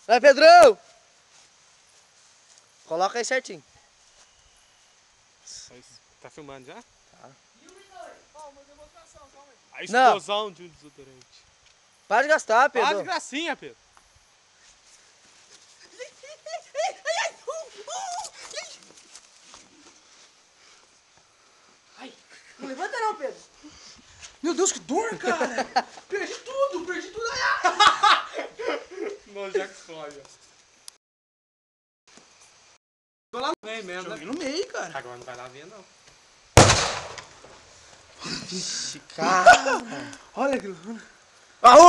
Vai, Pedrão! Coloca aí certinho. Tá filmando já? Tá. Ó, uma demonstração, calma aí. A explosão de um desodorante. Para de gastar, Pedro. Fala de gracinha, Pedro. Não levanta não, Pedro. Meu Deus, que dor, cara. Perdi tudo. Não, já que explode. Tô lá no meio mesmo, né? Joguei no meio, cara. Agora não vai lá ver, não. Vixe, cara. Olha aquilo. Aô!